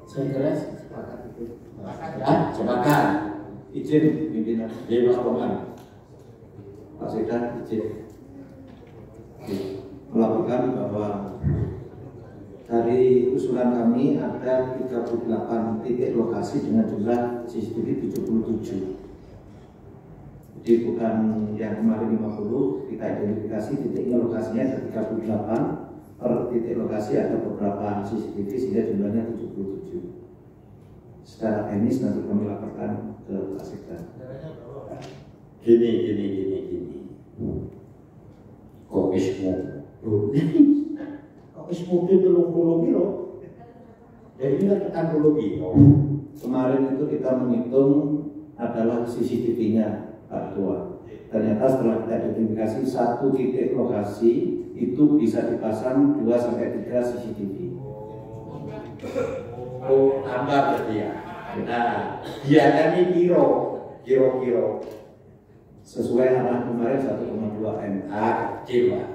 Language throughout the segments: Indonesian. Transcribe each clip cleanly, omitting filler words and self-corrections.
Saya kira sepakat itu. Ya, sepakat. Izin pimpinan. Jadi Mas Komar. Pak Sedan izin melaporkan bahwa dari usulan kami ada 38 titik lokasi dengan jumlah CCTV 77. Jadi bukan yang kemarin 50, kita identifikasi titiknya lokasinya ada 38. Per titik lokasi ada beberapa CCTV sehingga jumlahnya 77. Secara teknis nanti kami laporkan ke Pak Sekda. Gini. Kok ismu itu 30 kilo. Jadi ini kan 60 kilo. Kemarin itu kita menghitung adalah CCTV-nya Pak Ketua. Ternyata setelah kita identifikasi satu titik lokasi itu bisa dipasang 2-3 CCTV. Oh, tambah berarti ya. Nah, biasanya kilo. Sesuai arahan kemarin 1,2 M. Kecil Pak.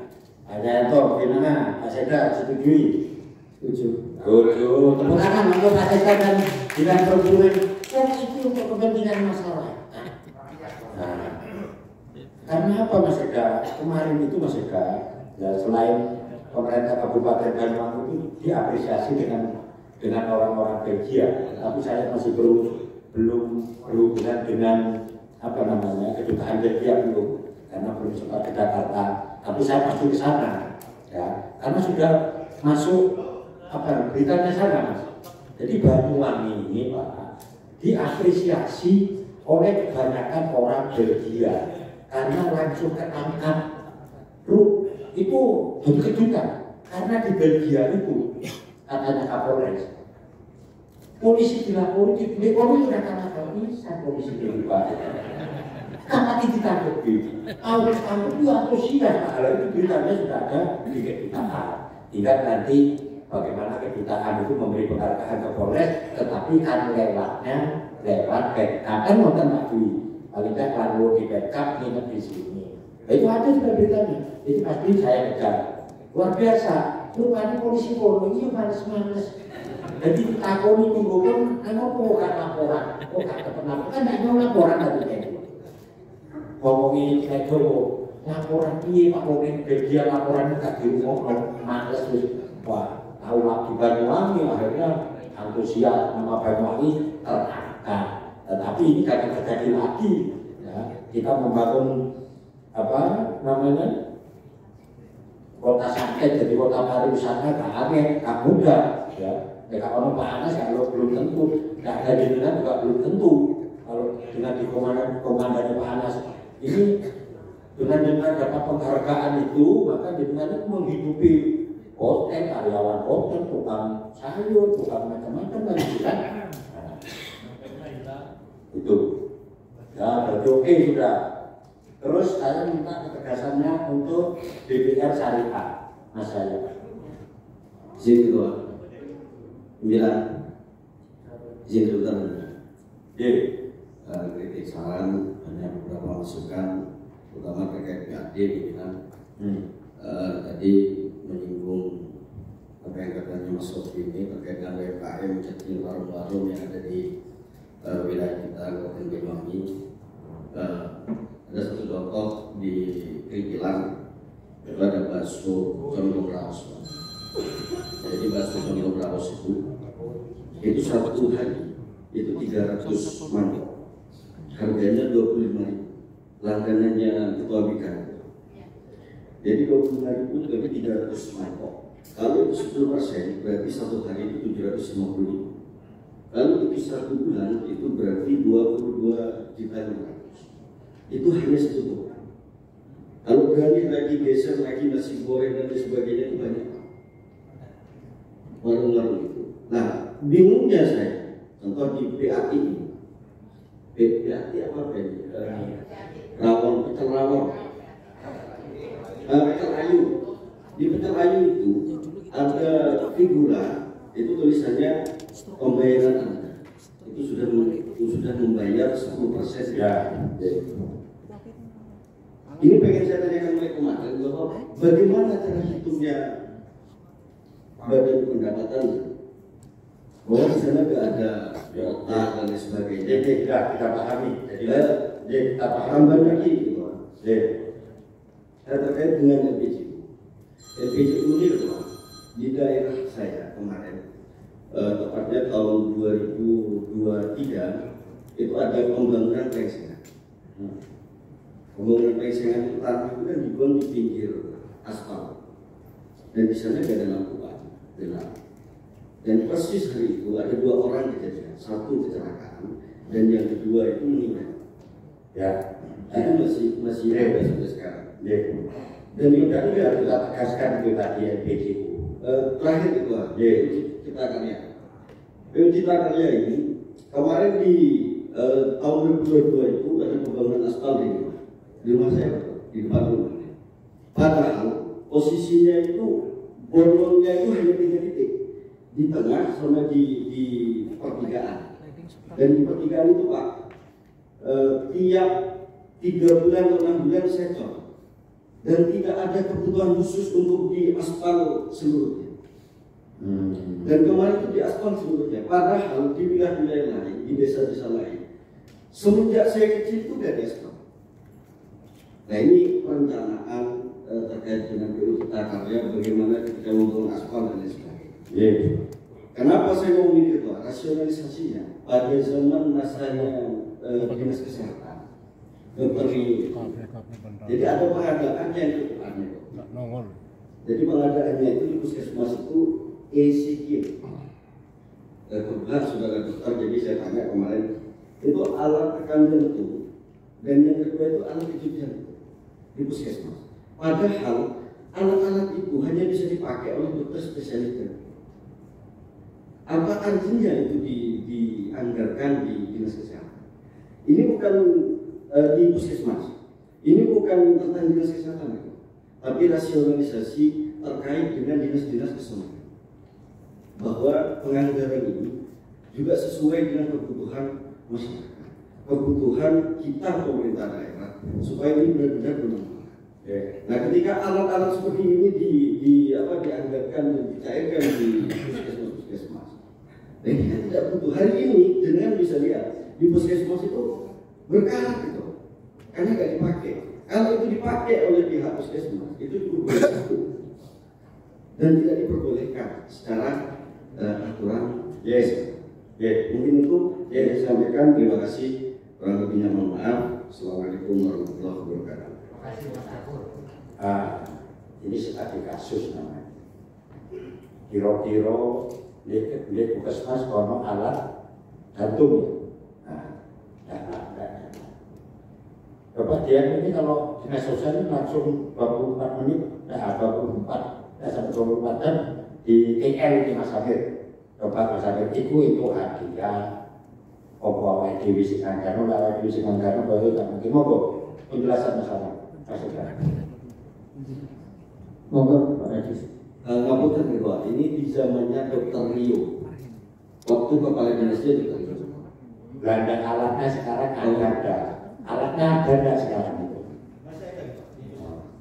Ada itu gimana? Pak Sekda setujui? Setuju. Tepuk tangan untuk Pak Sekda dan Dinas Perhubungan. Itu untuk kepentingan masyarakat. Nah, karena apa Mas Sekda? Kemarin itu Mas Sekda, ya selain pemerintah Kabupaten Banyuwangi itu diapresiasi dengan orang-orang Belgia, tapi saya masih belum berhubungan dengan kedutaan Belgia belum, karena belum sempat ke Jakarta. Tapi saya pasti ke sana, ya, karena sudah masuk beritanya sana Mas. Jadi Banyuwangi ini Pak diapresiasi oleh kebanyakan orang Belgia karena langsung ketangkap. Itu kejutan karena di Belgia itu katanya Kapolres polisi dilapori di polisi sudah kata bisa polisi dilibat karena ditangkap kamu itu antusias kalau itu beritanya sudah ada di kedutaan. Tinggal nanti bagaimana kedutaan itu memberi penghargaan ke Polres, tetapi kan lewat backup kan nonton Pak Dwi paling tidak lalu di backup nginep di sini. Itu ada sudah beritanya. Jadi pasti saya kejar. Luar biasa. Rupanya polisi ini males-males. Jadi takoni minggu pun, kok gak laporan? Kok gak ketemu? Kan gak mau laporan tadi kayak ngomongin kayak dulu. Laporan Pak ngomongin Belgia laporan gak diumumkan. Males terus. Wah, tahu lagi Banyuwangi akhirnya antusias nama Banyuwangi terangkat. Tetapi ini kadang terjadi lagi. Ya, kita membangun kota Sangket jadi kota pariwisata gak mudah ya. Kalau panas kalau belum tentu, gak ada di Dengan juga belum tentu. Kalau dengan di komandannya panas ini dengan dapat penghargaan itu, maka dengan itu menghidupi hotel, karyawan hotel, tukang sayur, tukang macam-macam lagi kan. Itu ya berarti oke sudah. Terus saya minta ketegasannya untuk DPR Syariah, Mas saya. Izin Ketua. 9. Izin sebentar. Kritik saran hanya beberapa masukan, terutama terkait PAD pimpinan. Tadi menyinggung apa yang katanya Mas Sofi ini terkait dengan UMKM jadi warung-warung yang ada di wilayah kita Kabupaten Banyuwangi. Ada satu contoh di Krikilan, itu ada bakso condong raos. Jadi bakso condong raos itu satu hari itu 300 mangkok, harganya 25.000, langganannya Ketua BK. Jadi 25.000 tapi 300 mangkok. Kalau itu 10% berarti satu hari itu 750.000. Kalau itu 1 bulan itu berarti 22 juta. Itu hanya satu toko. Kalau berani lagi geser lagi nasi goreng dan sebagainya itu banyak warung-warung itu. Nah, bingungnya saya, contoh di PAT ini, PAT apa ini? Rawon, Pecel Rawon, Pecel Ayu. Di Pecel Ayu itu ada figura, itu tulisannya pembayaran Anda. Itu sudah membayar 10% ya. Ini pengen saya tanyakan mulai kemarin bahwa bagaimana cara hitungnya badan pendapatan bahwa di sana nggak ada otak dan lain sebagainya. Jadi kita pahami. Jadi kita paham lagi, terkait dengan LPJU. LPJU ini di daerah saya kemarin, tepatnya tahun 2023 itu ada pembangunan pengsengan. Pembangunan pengsengan itu tanah itu kan dibuang di pinggir aspal, dan di sana tidak ada lampu gelap. Dan persis hari itu ada 2 orang kejadian, satu kecelakaan dan yang kedua itu meninggal. Ya, itu masih ada sampai sekarang. Dan itu tadi kita tegaskan itu tadi LPJU. Terakhir itu kita akan lihat. Kita akan lihat ini kemarin di tahun 2022 itu ada pembangunan aspal di rumah saya, di depan rumah. Padahal posisinya itu bolongnya itu hanya 3 titik di tengah sama di pertigaan. Dan di pertigaan itu Pak, tiap 3 bulan atau 6 bulan saya cek. Dan tidak ada kebutuhan khusus untuk di aspal seluruhnya. Dan kemarin itu di aspal seluruhnya. Padahal di wilayah-wilayah lain, di desa-desa lain, semenjak saya kecil itu tidak di aspal. Nah ini perencanaan terkait dengan PU Cipta Karya, bagaimana kita membangun aspal dan lain sebagainya. Kenapa saya ngomong itu? Rasionalisasinya pada zaman masanya dinas kesehatan, Dr. Rio. Jadi ada pengadaannya itu depannya. Jadi pengadaannya itu di puskesmas itu ECG. Kebetulan saudara dokter, jadi saya tanya kemarin itu alat tekan jantung dan yang kedua itu alat kejut jantung di puskesmas. Padahal alat-alat itu hanya bisa dipakai oleh dokter spesialis jantung. Apa artinya itu dianggarkan di dinas kesehatan? Ini bukan di puskesmas. Ini bukan tentang dinas kesehatan, tapi rasionalisasi terkait dengan dinas-dinas kesehatan. Bahwa penganggaran ini juga sesuai dengan kebutuhan masyarakat, kebutuhan kita pemerintah daerah, supaya ini benar-benar bermanfaat. Nah, ketika alat-alat seperti ini dianggarkan dan dicairkan di puskesmas, dan kita tidak butuh. Hari ini dengan bisa lihat di puskesmas itu berkarat gitu. Karena nggak dipakai. Kalau itu dipakai oleh pihak puskesmas, itu cukup satu dan tidak diperbolehkan secara aturan. Mungkin itu saya sampaikan. Terima kasih. Kurang lebihnya mohon maaf. Assalamualaikum warahmatullahi wabarakatuh. Terima kasih Mas Kapur. Ini sebagai kasus namanya. Kira-kira di puskesmas kono alat jantung. Bapak Dian ini kalau dinas sosial ini langsung 24 menit, 24 sampai 24 jam di TL di Mas Amir. Bapak Mas Amir itu hadiah. Opo awal Dewi Singangkano, awal Dewi Singangkano bahwa tidak mungkin mogok penjelasan masalah. Mogok Pak Radis. Ngapunten kedua, ini di zamannya Dr. Rio. Waktu kepala dinasnya Dr. Rio. Belanda alatnya sekarang ada. Alatnya ada nggak sekarang itu?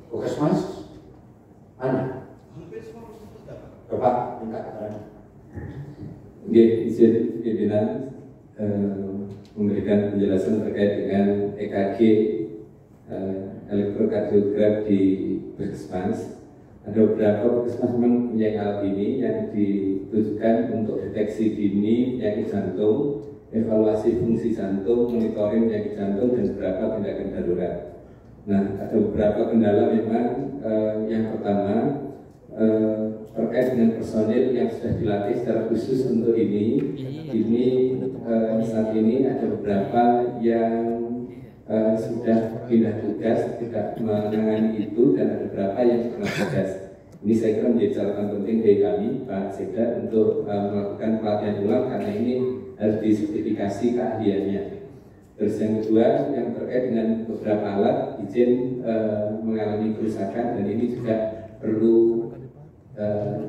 Puskesmas mana? Bapak minta keterangan. Izin pimpinan memberikan penjelasan terkait dengan EKG elektrokardiograf di puskesmas. Ada beberapa puskesmas memang punya alat ini yang ditujukan untuk deteksi dini penyakit jantung, evaluasi fungsi jantung, monitoring penyakit jantung, dan beberapa tindakan darurat. Nah, ada beberapa kendala memang. Yang pertama terkait dengan personil yang sudah dilatih secara khusus untuk ini. Saat ini ada beberapa yang sudah pindah tugas, tidak menangani itu, dan ada beberapa yang pernah tugas. Ini saya kira menjadi catatan penting bagi kami, Pak Sekda, untuk melakukan pelatihan ulang karena ini harus disertifikasi keahliannya. Terus yang kedua, yang terkait dengan beberapa alat izin mengalami kerusakan, dan ini juga perlu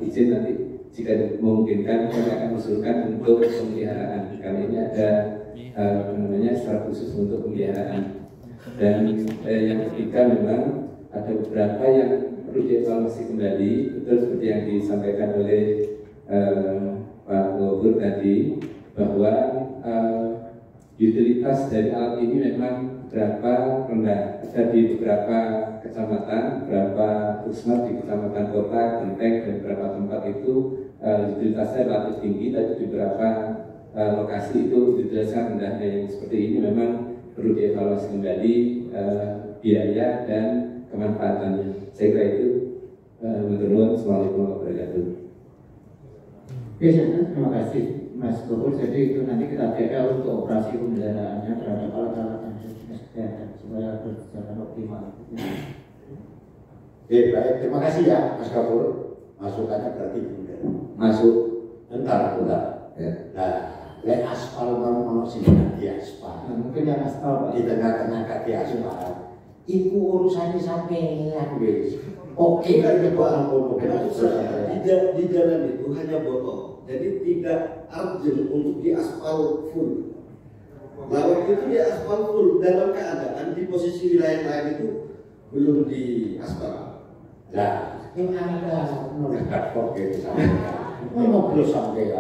izin nanti jika memungkinkan kami akan usulkan untuk pemeliharaan. Kali ini ada secara khusus untuk pemeliharaan. Dan yang ketiga memang ada beberapa yang perlu dievaluasi kembali, betul seperti yang disampaikan oleh Pak Gubernur tadi bahwa utilitas dari alat ini memang berapa rendah. Ada di beberapa kecamatan, beberapa puskesmas di kecamatan kota, Genteng dan beberapa tempat itu utilitasnya relatif tinggi, tapi di beberapa lokasi itu utilitasnya rendahnya. Yang seperti ini memang perlu dievaluasi kembali biaya dan kemanfaatannya. Saya kira itu. Assalamualaikum warahmatullahi wabarakatuh. Terima kasih Mas Gubernur. Jadi itu nanti kita TL untuk operasi pemeliharaannya terhadap alat-alat yang sudah kesehatan supaya berjalan optimal. Baik, terima kasih ya Mas Gubernur. Masukannya berarti masuk entar. Ya. Nah, lek aspal mau sini di aspal. Mungkin yang aspal di tengah-tengah kaki aspal. Iku urusannya sampai wis. Oke, di jalan itu hanya bolong, jadi tidak urgent untuk diaspal full. Nah, waktu itu dia aspal full dalam keadaan di posisi wilayah lain itu belum diaspal. Nah, ini ada mendekat kok gitu sampai. Ini ngobrol sampai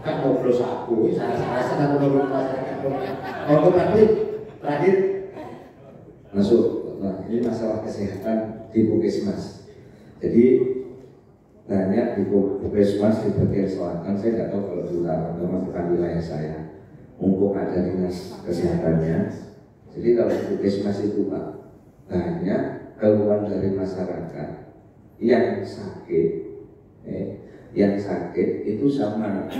kan ngobrol aku, saya rasa ngobrol masyarakat. Ngobrol terakhir masuk. Nah, ini masalah kesehatan di Puskesmas. Jadi banyak di Puskesmas di bagian selatan, saya tidak tahu kalau di utara, bukan wilayah saya. Mumpung ada dinas kesehatannya. Jadi kalau di Puskesmas itu Pak, banyak keluhan dari masyarakat yang sakit itu sama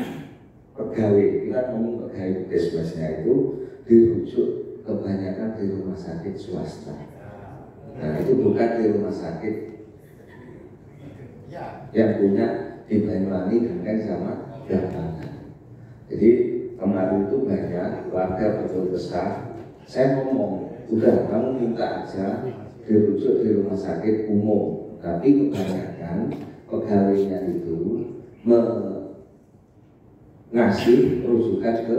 pegawai. Kita ngomong pegawai Puskesmasnya itu dirujuk kebanyakan di rumah sakit swasta. Nah, itu bukan di rumah sakit yang punya di Banyuwangi dan sama Jambangan. Jadi kemarin itu banyak warga betul besar. Saya ngomong, udah kamu minta aja dirujuk di rumah sakit umum, tapi kebanyakan pegawainya itu ngasih rujukan ke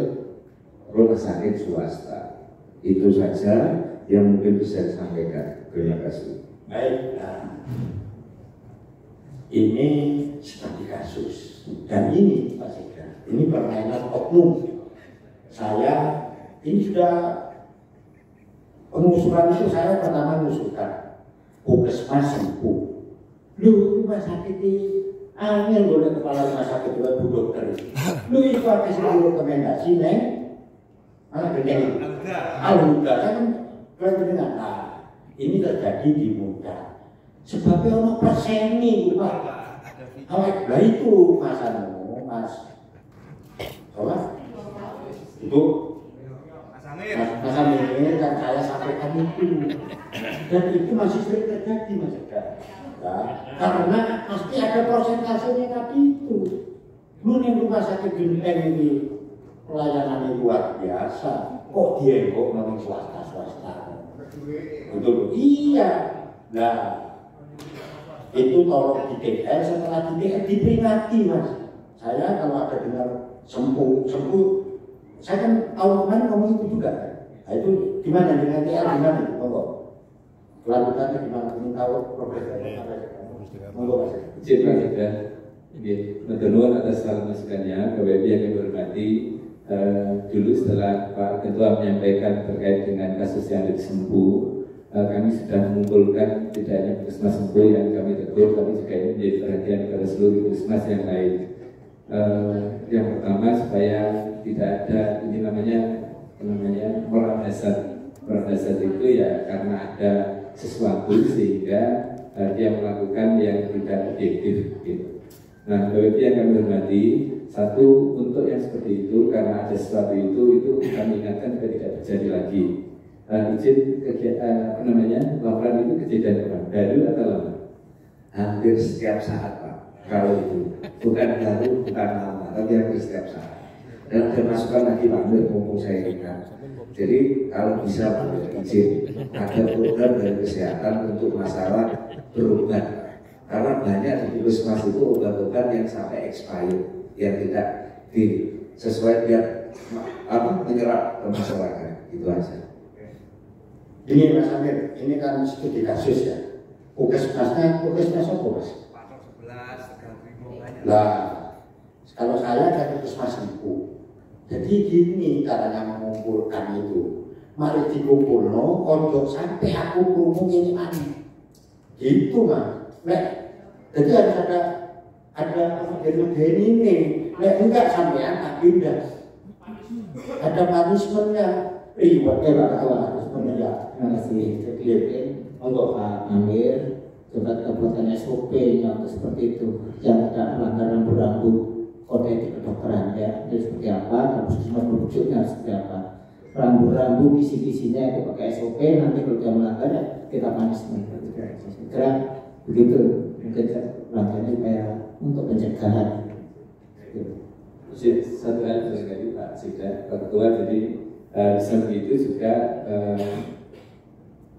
rumah sakit swasta. Itu saja yang mungkin bisa disampaikan. Terima kasih. Baik, ini seperti kasus dan ini Pak Sekda, ini permainan oknum. Saya ini sudah pengusulan itu saya pertama mengusulkan Puskesmas sembuh. Lu rumah sakit di angin boleh kepala rumah sakit buat Bu Dokter. Lu itu apa sih rekomendasi neng? Malah gede. Udah kan dengan ini terjadi di muda. Sebabnya ono perseni Pak. Nah itu Mas itu Mas Amir dan saya sampaikan itu. Dan itu masih sering terjadi Mas. Karena pasti ada persentasenya tadi itu. Lu nih rumah sakit Genteng ini pelayanannya luar biasa. Kok dia kok ngomong swasta? Betul. Iya. Nah, itu tolong di DPR, setelah di DPR diperingati Mas. Saya kalau ada dengar sembuh, saya kan tahun kemarin ngomong itu juga kan. Nah, itu gimana dengan DPR gimana itu? Monggo. Kelanjutannya gimana? Ingin tahu progresnya apa? Monggo Mas. Izin Pak Sekda. Menurut atas saran masukannya, KWB yang kami hormati. Dulu setelah Pak Ketua menyampaikan terkait dengan kasus yang ada di Sempu, kami sudah mengumpulkan tidak hanya Puskesmas Sempu yang kami tegur, tapi juga ini menjadi perhatian kepada seluruh Puskesmas yang lain. Yang pertama supaya tidak ada ini namanya moral dasar. Moral dasar itu ya karena ada sesuatu sehingga dia melakukan yang tidak objektif gitu. Nah, KWB yang kami hormati, satu, untuk yang seperti itu karena ada sesuatu itu kami ingatkan supaya tidak terjadi lagi. Izin laporan itu kejadian kapan? Baru atau lama? Hampir setiap saat Pak. Kalau itu bukan baru, bukan lama, tapi hampir setiap saat. Dan termasukkan lagi Pak Amir, mumpung saya ingat. Jadi kalau bisa izin ada program dari kesehatan untuk masalah berobat. Karena banyak di Puskesmas itu obat-obat yang sampai expired, yang tidak sesuai biar menyerap ke masyarakat. Itu aja. Ini Mas Amir, ini kan studi kasus ya. Puskesmas apa Mas? 11, lah Kalau saya kan puskesmas ibu. Jadi gini caranya mengumpulkan itu. Mari dikumpulno, ojo sampai aku krungu ini aneh. Gitu Mas. Jadi harus ada model-model ini. Enggak sampean tak pindah. Ada punishmentnya. Ribet Pak Ketua punishmentnya ya. Terima kasih. Jadi untuk Pak Amir, coba kebuatan SOP yang seperti itu, yang tidak melanggar rambu-rambu kode etik kedokteran ya, itu seperti apa, kalau puskesmas merujuknya seperti apa, rambu-rambu kisi-kisinya itu pakai SOP, nanti kalau dia melanggar ya kita punishment. Kira begitu mungkin langkahnya supaya untuk pencegahan. Satu hal sekali Pak Sikda, Pak Ketua, jadi samping itu juga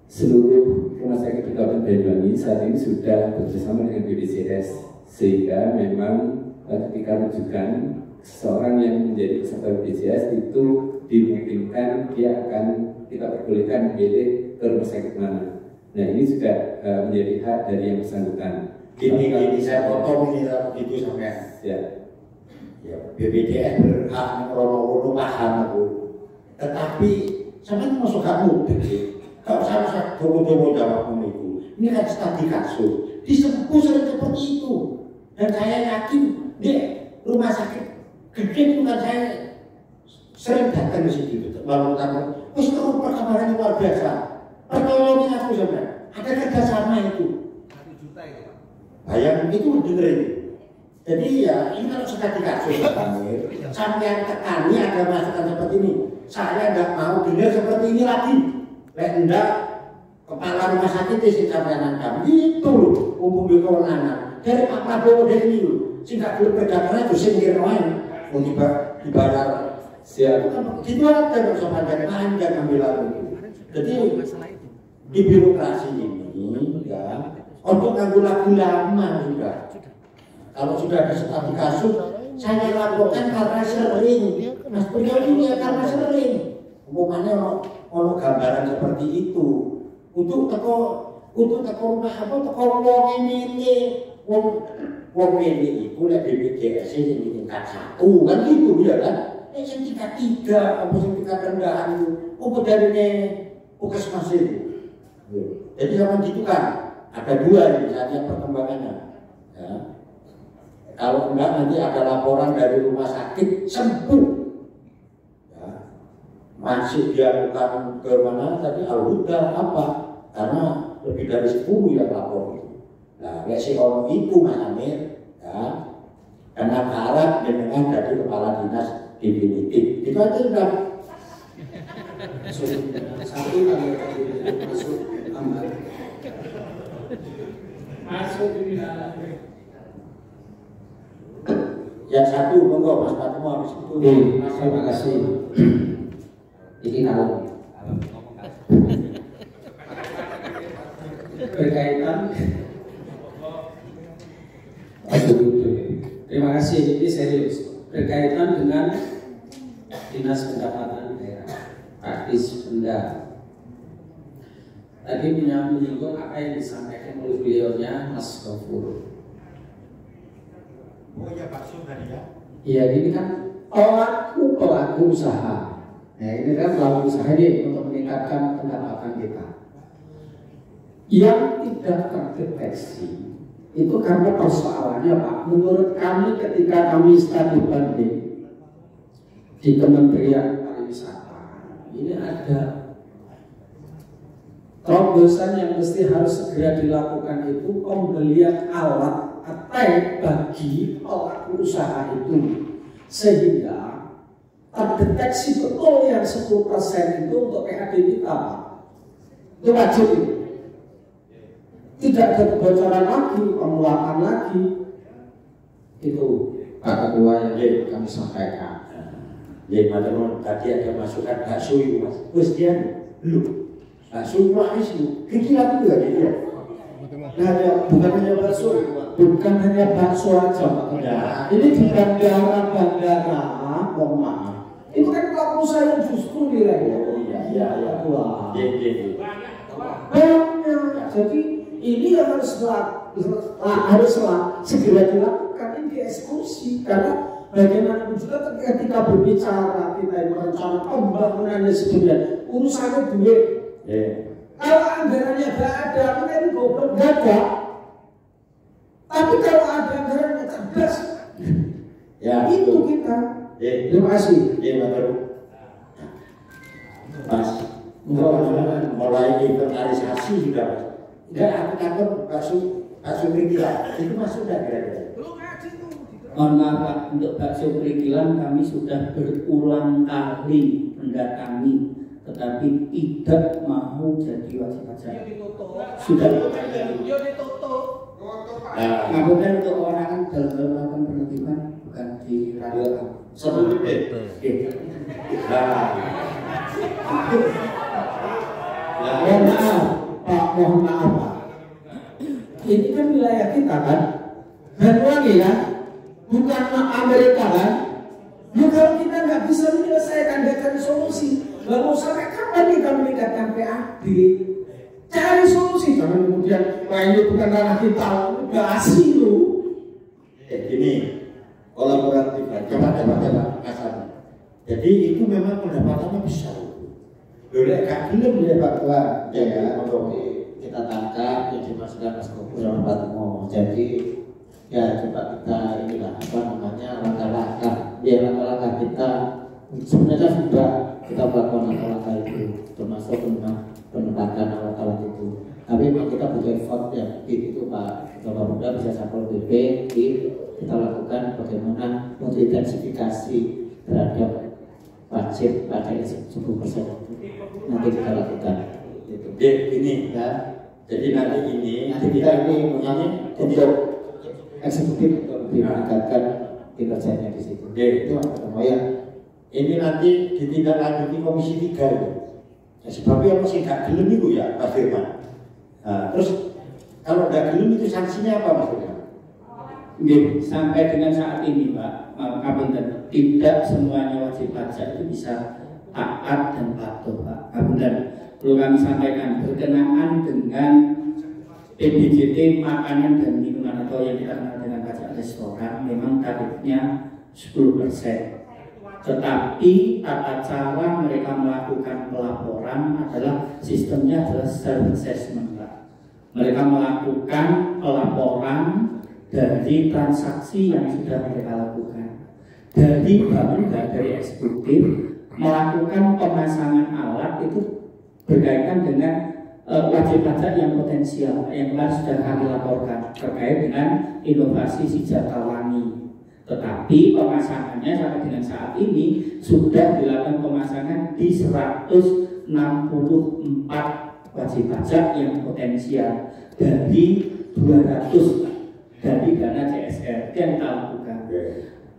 seluruh rumah sakit di Kabupaten Banyuwangi saat ini sudah bekerjasama dengan BPJS, sehingga memang ketika rujukan seseorang yang menjadi peserta BPJS itu dimungkinkan dia akan kita perbolehkan memilih ke rumah sakit mana. Nah ini juga menjadi hak dari yang bersangkutan. Gini saya potong ini itu sampai ya BPJS berhak merono paham aku. Tetapi sampai masuk hak mudik sih. Kalau saya tunggu jawab itu, ini kan studi kasus, disebut sering seperti itu. Dan saya yakin di rumah sakit gede itu kan saya sering datang ke situ. Lalu terus perkembangan luar biasa. Pertolongan aku sebenarnya ada kerjasama itu. 1 juta itu Pak. Bayang itu dengerin. Jadi ya ini kalau sekali kasus sampai yang tekani ada masukan seperti ini. Saya nggak mau dengar seperti ini lagi. Enggak kepala rumah sakit itu sampai nanti itu loh umum kewenangan dari Pak Prabowo dari ini loh. Sehingga dulu perdagangan itu sendiri main mau dibayar siap. Gitu aja nggak usah panjang ambil lalu. Jadi di birokrasi ini ya untuk lagu-lagu lama juga. Kalau sudah ada studi kasus, saya laporkan karena sering. Mas beliau ini ya karena sering. Umumnya ono gambaran seperti itu. Untuk teko rumah apa teko wong ini wong ini itu lek BPJS ini tingkat 1 kan gitu ya kan. Yang tingkat 3 apa yang tingkat rendahan apa dari puskesmas itu. Jadi sama gitu kan ada 2 misalnya perkembangannya. Ya. Kalau enggak nanti ada laporan dari rumah sakit sembuh. Ya. Masih diadukan ke mana tadi Al-Huda apa? Karena lebih dari 10 yang lapor itu. Nah, si orang itu Mas Amir, ya, karena harap dengan dari kepala dinas definitif. Itu aja sudah. Satu kalau masuk tambah. Masuk ini. Yang satu monggo Mas Fatmo habis itu. Terima kasih. Ini kalau berkaitan. Terima kasih. Ini serius. Berkaitan dengan Dinas Pendapatan Daerah, Pak Dispenda. Tadi menyinggung apa yang disampaikan oleh beliaunya Mas Gofur. Oh ya Pak Sundari ya. Iya, ini kan pelaku usaha. Nah, ini kan pelaku usaha ini untuk meningkatkan pendapatan kita. Yang tidak terdeteksi itu karena persoalannya Pak. Menurut kami ketika kami studi banding di Kementerian Pariwisata, ini ada terobosan yang mesti harus segera dilakukan itu pembelian alat ATM bagi pelaku usaha itu sehingga terdeteksi betul yang 10% itu untuk PAD kita Pak. Itu wajib itu. Tidak ada kebocoran lagi, penguapan lagi. Itu Pak Ketua yang kami sampaikan. Ya teman-teman tadi ada masukan bakso itu Mas. Wes dia belum. Bakso wis kira itu lagi ya. Nah, ya, bukan hanya bakso, bukan hanya bakso aja Pak. Ya. Ini di bandara, mohon maaf. Itu kan pelaku usaha justru direm. Iya. Wah. Iya. Banyak. Jadi ini harus segera dilakukan, ini dieksekusi karena bagaimanapun juga ketika berbicara kita merencana pembangunannya sebenarnya urusannya duit. Kalau anggarannya gak ada, kita ini goblok gak ada. Tapi kalau ada anggarannya cerdas, Ya, itu kita. Terima kasih. Mas, mulai inventarisasi sudah. Enggak, aku takut bakso perikilan itu masuk sudah kira-kira. Mohon maaf Pak, untuk bakso perikilan kami sudah berulang kali mendatangi, tetapi tidak mau jadi wajib pajak. Sudah ditutup. Kemudian untuk orang dalam melakukan penertiban bukan di radio. Sebelum Mohon maaf, Pak, mohon maaf Pak. Ini kan wilayah kita kan, Banyuwangi kan, bukan Amerika kan. Ya kalau kita nggak bisa menyelesaikan, nggak cari solusi, lalu sampai kapan kita meningkatkan PAD? Cari solusi, jangan kemudian ini bukan ranah kita, basi lu. Gini, kolaboratif aja. Coba kasarnya. Jadi itu memang pendapatannya besar. Boleh kak belum ya Pak Tua? Ya, kita tangkap yang dimaksudkan Mas Kopo sama Pak Timo. Jadi ya coba kita inilah apa namanya langkah-langkah. Ya langkah-langkah kita sebenarnya sudah kita melakukan langkah-langkah itu, termasuk penempatan alat-alat itu. Tapi memang kita butuh effort ya, itu Pak. Bapak Muda bisa Satpol PP, kita lakukan bagaimana intensifikasi terhadap wajib pajak 10% nanti kita lakukan. Ini ya. Jadi nanti kita ini untuk eksekutif untuk lebih meningkatkan kinerjanya di situ. Itu apa ya? Ini nanti ditindaklanjuti Komisi 3 itu. Ya, sebabnya masih nggak gelem itu ya Mas Firman. Nah, terus kalau nggak gelem itu sanksinya apa Mas Firman? Sampai dengan saat ini Pak, Kabunten, tidak semuanya wajib pajak itu bisa taat dan patuh Pak. Kabunten, perlu kami sampaikan berkenaan dengan PBJT makanan dan minuman atau yang kita kenal dengan pajak restoran, memang tarifnya 10%. Tetapi tata cara mereka melakukan pelaporan adalah sistemnya adalah self-assessment Pak. Mereka melakukan pelaporan dari transaksi yang sudah mereka lakukan, dari Bapenda, dari eksekutif melakukan pemasangan alat itu berkaitan dengan wajib pajak yang potensial yang kemarin sudah kami laporkan terkait dengan inovasi Sijatawangi. Tetapi pemasangannya sampai dengan saat ini sudah dilakukan pemasangan di 164 wajib pajak yang potensial dari 200 dari dana CSR yang kita lakukan.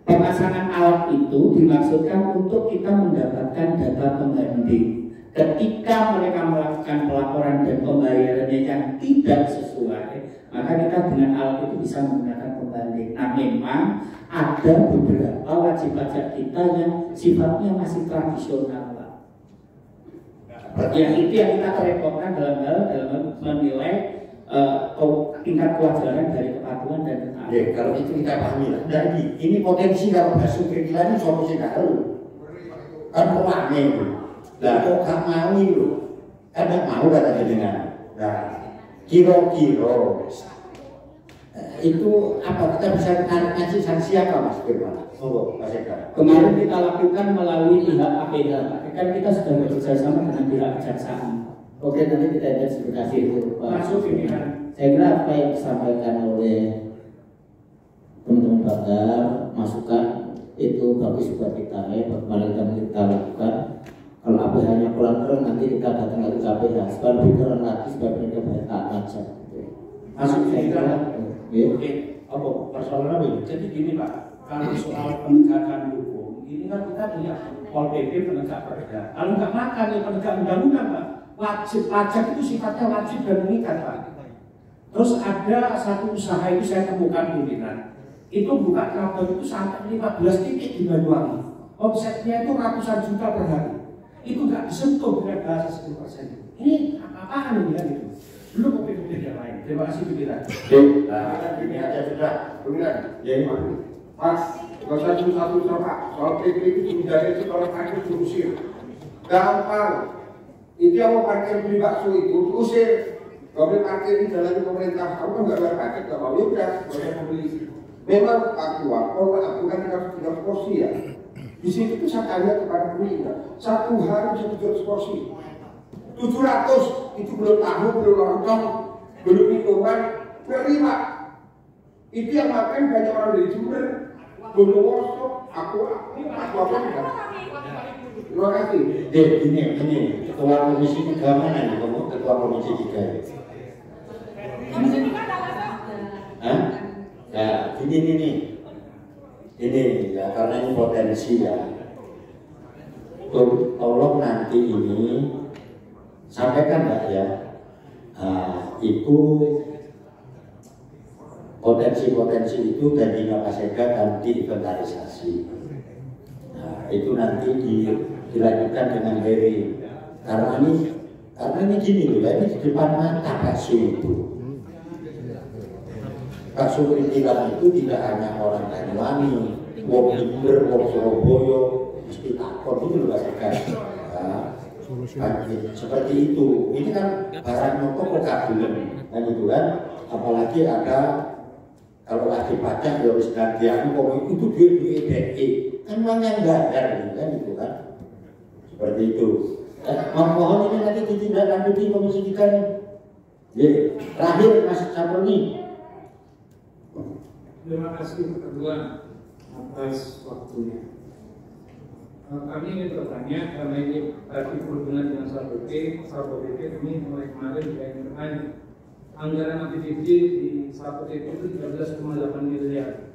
Pemasangan alat itu dimaksudkan untuk kita mendapatkan data pembanding. Ketika mereka melakukan pelaporan dan pembayarannya yang tidak sesuai, maka kita dengan alat itu bisa menggunakan pembanding. Nah, memang ada beberapa wajib pajak kita yang sifatnya masih tradisional, Pak. Yang itu yang kita repotkan dalam menilai tingkat kewajaran dari kepatuhan dan ketaatan. Ya, kalau itu kita pahami lah. Jadi ini potensi kalau bakso perikilan ini solusi karo. Kan pelangi itu. Lah kok gak mau itu? Kan gak mau katanya dengan. Nah, kira-kira itu apa kita bisa ngasih sanksi apa Mas Firman? Oh, Mas Eka. Kemarin kita lakukan melalui pihak APH. Kan kita sudah bekerja sama dengan pihak kejaksaan. Oke, nanti kita identifikasi itu Pak. Masuk pimpinan. Saya kira apa yang disampaikan oleh teman-teman Banggar, masukan itu bagus buat kita ya, bagaimana kita lakukan. Kalau APH-nya kurang keren, nanti kita datang lagi ke APH supaya lebih keren lagi, supaya mereka bayar taat aja. Masuk pimpinan. Oke. Apa persoalannya begini? Jadi gini Pak, kalau soal penegakan hukum, ini kan kita punya Pol PP penegak perda. Kalau nggak makan ya penegak undang-undang Pak. Wajib pajak itu sifatnya wajib dan mengikat Pak. Terus ada satu usaha itu saya temukan pimpinan, itu buka cabang itu sampai 15 titik di Banyuwangi. Omsetnya itu ratusan juta per hari. Itu nggak disentuh dengan bahasa 10%. Ini apa-apaan ini kan itu? Belum kopi-kopi yang lain. Terima kasih pimpinan. Nah, ini aja sudah. Pimpinan. Ya, Mas. Gak usah susah-susah Pak, soal PP itu dari sekolah parkir diusir. Gampang. Itu yang mau parkir beli bakso itu diusir. Gak boleh parkir di jalan pemerintah. Kamu kan gak bayar pajak, gak mau ya udah, gak usah membeli. Memang aktual, kalau bukan 300 porsi ya. Di situ tuh saya tanya kepada pemerintah, satu hari bisa 700 porsi. 700 itu belum tahu, belum lontong, belum minuman, berlima. Itu yang makan banyak orang dari Jember, Bondowoso, aku apa enggak. Terima kasih. Ini ketua komisi 3 mana nih? Kamu ketua komisi 3 ya? Hah? Ya, ini ya karena ini potensi ya. Tolong nanti ini sampaikan Mbak ya. Itu potensi itu dari Kapasega dan diinventarisasi. Nah, itu nanti dilanjutkan dengan hearing. Karena ini gini loh, ya, ini di depan mata bakso itu. Bakso Kritilan itu tidak hanya orang Banyuwangi, wong Jember, wong Surabaya, mesti takut itu loh Pak Sekar. Seperti itu. Ini kan barang nyokok kok kagulen kan itu kan. Apalagi ada kalau lagi pajak ya harus gantian kok itu duit DI kan uangnya bayar kan itu kan. Seperti itu. Mohon ini nanti ditindaklanjuti komisi 3 nih. Terakhir Mas Saproni. Terima kasih kedua atas waktunya. Kami ingin bertanya karena ini tadi berhubungan dengan Satpol PP ini mulai kemarin juga ingin bertanya. Anggaran APBD di Satpol PP itu 13,8 miliar.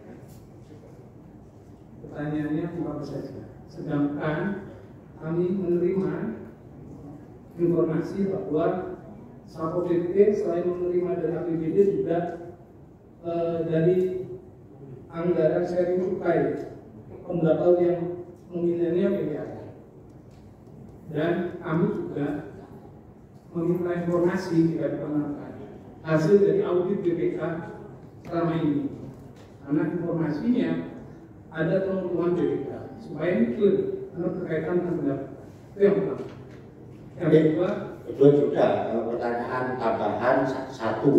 Pertanyaannya apa saja? Sedangkan kami menerima informasi bahwa Satpol PP selain menerima dari APBD juga dari anggaran sharing cukai pembakal yang nominalnya miliar. Dan kami juga meminta informasi jika diperlukan hasil dari audit BPK selama ini, karena informasinya ada temuan BPK supaya ini clear karena berkaitan dengan pendapat. Itu yang pertama. Yang kedua juga pertanyaan tambahan satu.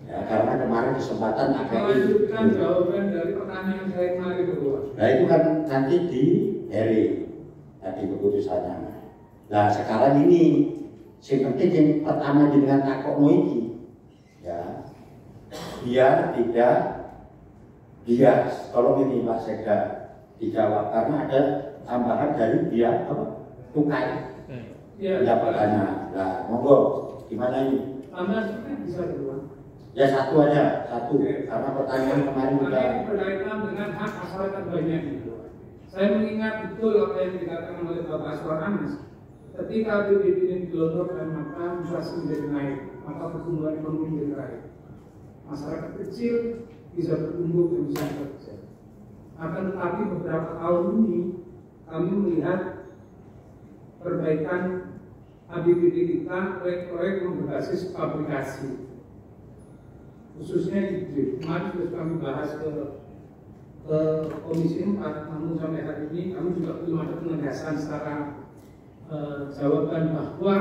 Ya, karena kemarin kesempatan melanjutkan jawaban dari pertanyaan saya kemarin berdua. Nah itu kan nanti di hearing tadi keputusannya. Nah sekarang ini yang penting yang pertama dengan takokmu ini ya biar tidak bias. Kalau ini Pak Sekda dijawab karena ada tambahan dari dia tukai. Ya, pertanyaan. Nah monggo gimana ini? Tambah bisa berdua. Ya satu aja, satu. Karena pertanyaan kemarin sudah berkaitan dengan hak masyarakat banyak itu. Saya mengingat betul apa yang dikatakan oleh Bapak Aswar Anas. Ketika APBD ini digelontorkan maka inflasi menjadi naik, maka pertumbuhan ekonomi menjadi naik. Masyarakat kecil bisa bertumbuh dan bisa bekerja. Akan tetapi beberapa tahun ini kami melihat perbaikan APBD kita proyek-proyek yang berbasis aplikasi. Khususnya di kemarin sudah kami bahas ke Komisi 4, namun sampai hari ini kami juga belum ada penegasan secara jawaban bahwa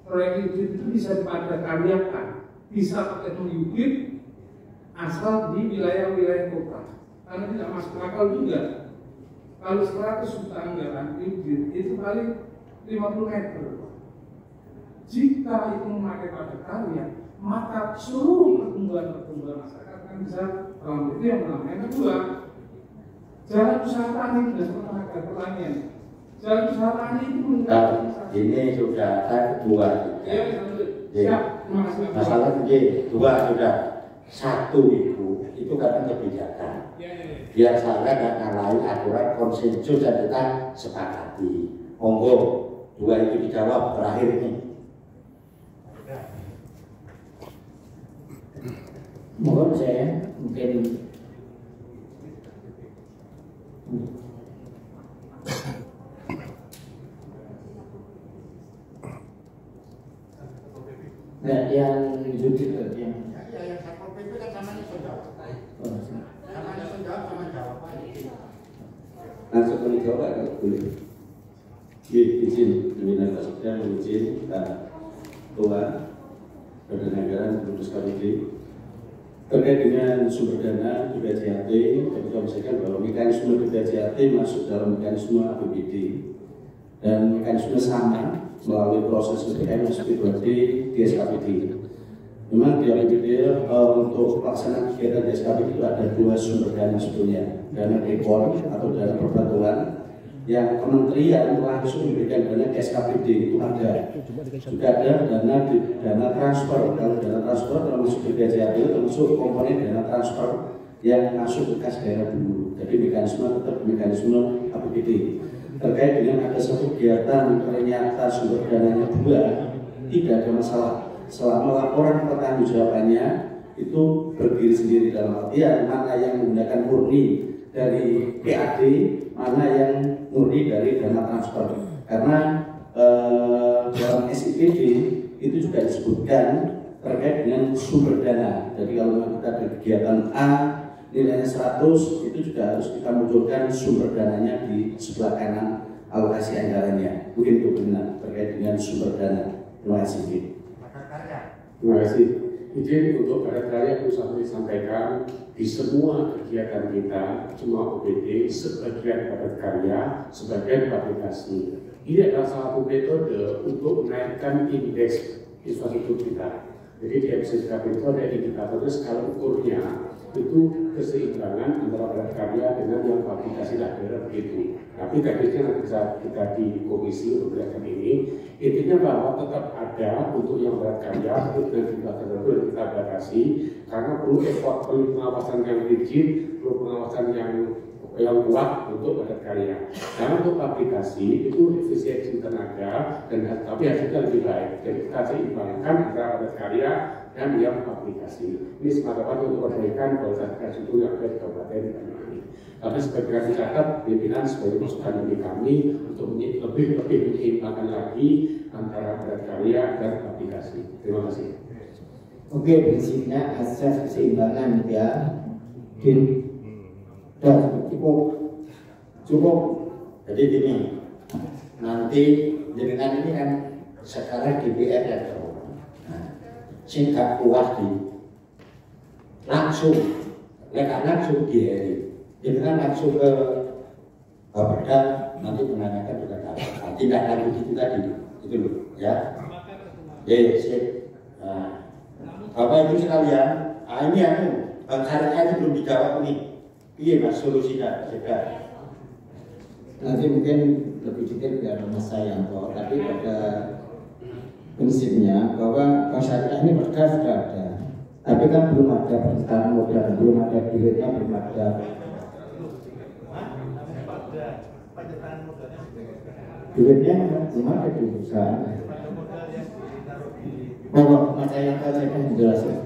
proyek itu bisa dipadatkaryakan, bisa pakai unit asal di wilayah-wilayah kota. Karena tidak masuk akal juga kalau 100 juta anggaran unit itu paling 50 meter. Jika itu memakai padat karya, maka seluruh pertumbuhan masyarakat akan bisa dalam itu yang pertama. Yang kedua, jalan usaha tani dan tenaga pertanian. Jalan usaha tani itu ini sudah kedua. Ya, siap. Terima kasih. Masalah dua sudah. Satu itu karena kebijakan. Biar saya nggak ngalahin aturan konsensus dan kita sepakati. Monggo dua itu dijawab terakhir ini. Mohon saya mungkin nggak yang jujur yang Satpol PP kan sama ini sudah. Sama ini sudah sama jawaban. dijawab kalau boleh. Izin pimpinan Pak Sekda, izin Pak Ketua Badan Anggaran memutuskan ini terkait dengan sumber dana di BCAT. Kami sampaikan bahwa mekanisme di BCAT masuk dalam mekanisme APBD dan mekanisme sama melalui proses PPM SP2D di SKPD. Memang di APBD untuk pelaksanaan kegiatan di SKPD itu ada dua sumber dana sebetulnya, dana dekor atau dana perbantuan yang kementerian langsung memberikan dana ke SKPD itu ada. Juga ada dana transfer. Kalau dana transfer termasuk di BCAT itu termasuk komponen dana transfer yang masuk ke kas daerah dulu. Jadi mekanisme tetap mekanisme APBD. Terkait dengan ada satu kegiatan ternyata sumber dananya dua, tidak ada masalah. Selama laporan pertanggungjawabannya itu berdiri sendiri dalam artian mana yang menggunakan murni dari PAD, mana yang murni dari dana transfer. Karena dalam SIPD itu juga disebutkan terkait dengan sumber dana. Jadi kalau kita ada kegiatan A nilainya 100, itu juga harus kita munculkan sumber dananya di sebelah kanan alokasi anggarannya. Mungkin itu benar terkait dengan sumber dana. Terima kasih. Terima kasih. Izin untuk padat karya yang bisa disampaikan di semua kegiatan kita, semua OPD, sebagian padat karya, sebagian aplikasi. Ini adalah salah satu metode untuk menaikkan indeks infrastruktur kita. Jadi di MCSKP itu ada indikatornya skala ukurnya, itu keseimbangan antara padat karya dengan yang aplikasi daerah begitu. Tapi teknisnya nanti bisa kita di komisi untuk melihat ini. Intinya bahwa tetap ada untuk yang padat karya dengan jumlah tertentu yang kita batasi, karena perlu effort, perlu pengawasan yang rigid, perlu pengawasan yang kuat untuk padat karya. Karena untuk aplikasi itu efisiensi tenaga dan tapi hasilnya lebih baik. Jadi kita seimbangkan antara padat karya dan yang aplikasi. Ini semata-mata untuk perbaikan kualitas infrastruktur yang ada di Kabupaten Banyuwangi. Tapi sebagai dicatat pimpinan sebagai masukan dari kami untuk lebih menyeimbangkan lagi antara padat karya dan aplikasi. Terima kasih. Oke, prinsipnya asas keseimbangan ya. Cukup. Jadi gini, nanti dengan ini kan sekarang DPR ya, singkat puas di langsung, langsung di hari. Dengan langsung ke Bapeda nanti menanyakan juga tidak lanjut itu tadi, itu loh, ya. Sip. Bapak Ibu sekalian, ini Bang Syariah belum dijawab nih. Iya mas, solusinya juga. Nanti mungkin lebih detail biar Mas Sayanto, tapi pada prinsipnya bahwa Bang Syariah ini perda sudah ada, tapi kan belum ada perencanaan modal, belum ada duitnya, belum ada. Duitnya belum ada di perusahaan. Bapak Mas Sayanto saya kan menjelaskan.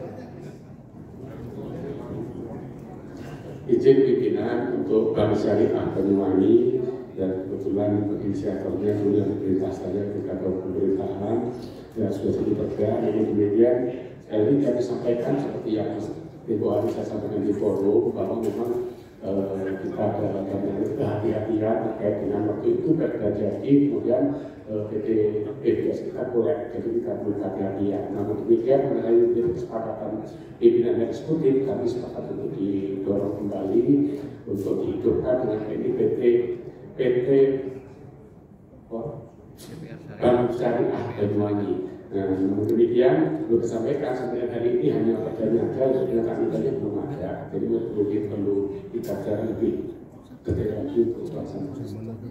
Izin pimpinan untuk Bank Syariah Banyuwangi dan kebetulan inisiatornya dulu yang pemerintah saya ketika pemerintahan yang sudah diperda. Ini kemudian sekali kami sampaikan seperti yang Ibu Ali saya sampaikan di forum bahwa memang kita ada kehati-hatian terkait dengan waktu itu terjadi kemudian PT PBS kita korek, jadi kita perlu hati-hatian. Namun demikian mengenai kesepakatan pimpinan eksekutif kami sepakat untuk didorong kembali untuk dihidupkan dengan PT Bank Syariah Banyuwangi. Nah, namun demikian belum disampaikan sampai hari ini hanya perjalanan saja, dengan kami tadi belum ada. Jadi perlu kita cari lebih detail lagi untuk pelaksanaan.